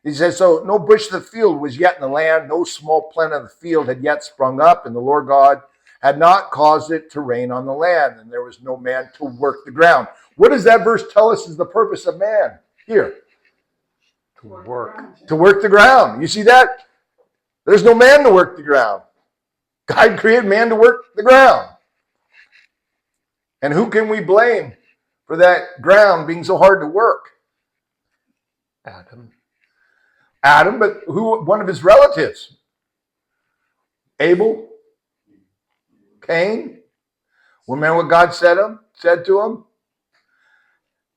He says, so no bush of the field was yet in the land, no small plant of the field had yet sprung up, and the Lord God had not caused it to rain on the land, and there was no man to work the ground. What does that verse tell us is the purpose of man here? To work. To work the ground. You see that? There's no man to work the ground. God created man to work the ground. And who can we blame for that ground being so hard to work? Adam, but who? One of his relatives. Abel, Cain. Remember what God said to him?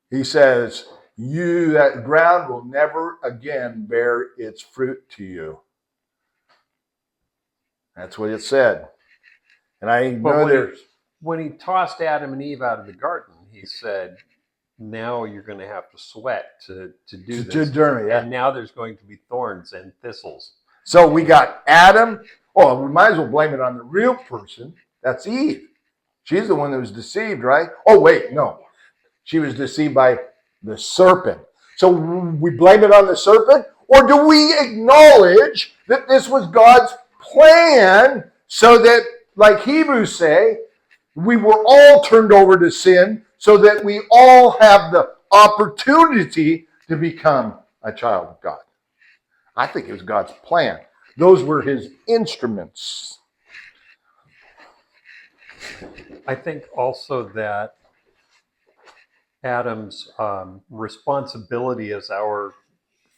He says, that ground will never again bear its fruit to you. That's what it said. And I know when he tossed Adam and Eve out of the garden, he said, now you're going to have to sweat to do this. Yeah. And now there's going to be thorns and thistles. So we got Adam. Oh, we might as well blame it on the real person. That's Eve. She's the one that was deceived, right? Oh, wait, no. She was deceived by the serpent. So we blame it on the serpent? Or do we acknowledge that this was God's plan so that, like Hebrews say, we were all turned over to sin so that we all have the opportunity to become a child of God? I think it was God's plan. Those were his instruments. I think also that Adam's responsibility as our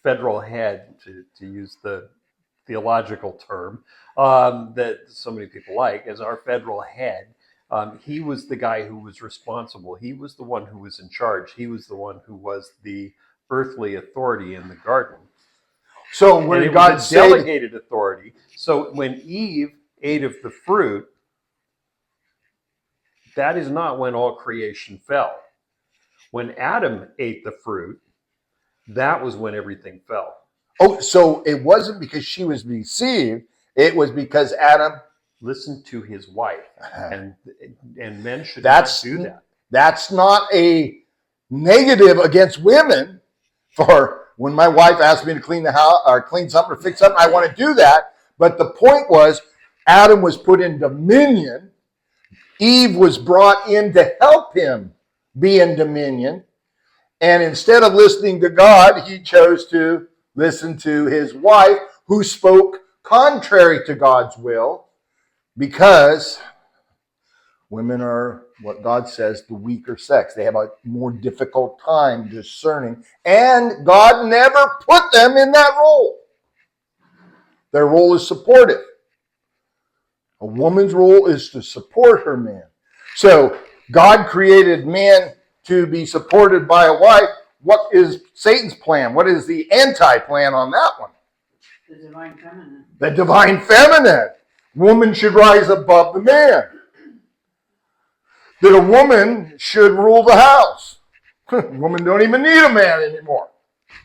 federal head, to use the theological term that so many people like, as our federal head, he was the guy who was responsible. He was the one who was in charge. He was the one who was the earthly authority in the garden. So when God delegated authority, so when Eve ate of the fruit, that is not when all creation fell. When Adam ate the fruit, that was when everything fell. Oh, so it wasn't because she was deceived. It was because Adam listened to his wife. And men should not do that. That's not a negative against women. For when my wife asked me to clean the house or clean something or fix something, I want to do that. But the point was, Adam was put in dominion. Eve was brought in to help him be in dominion. And instead of listening to God, he chose to listen to his wife, who spoke contrary to God's will, because women are, what God says, the weaker sex. They have a more difficult time discerning. And God never put them in that role. Their role is supportive. A woman's role is to support her man. So God created man to be supported by a wife. What is Satan's plan? What is the anti-plan on that one? The divine feminine. The divine feminine. Woman should rise above the man. That a woman should rule the house. Women don't even need a man anymore.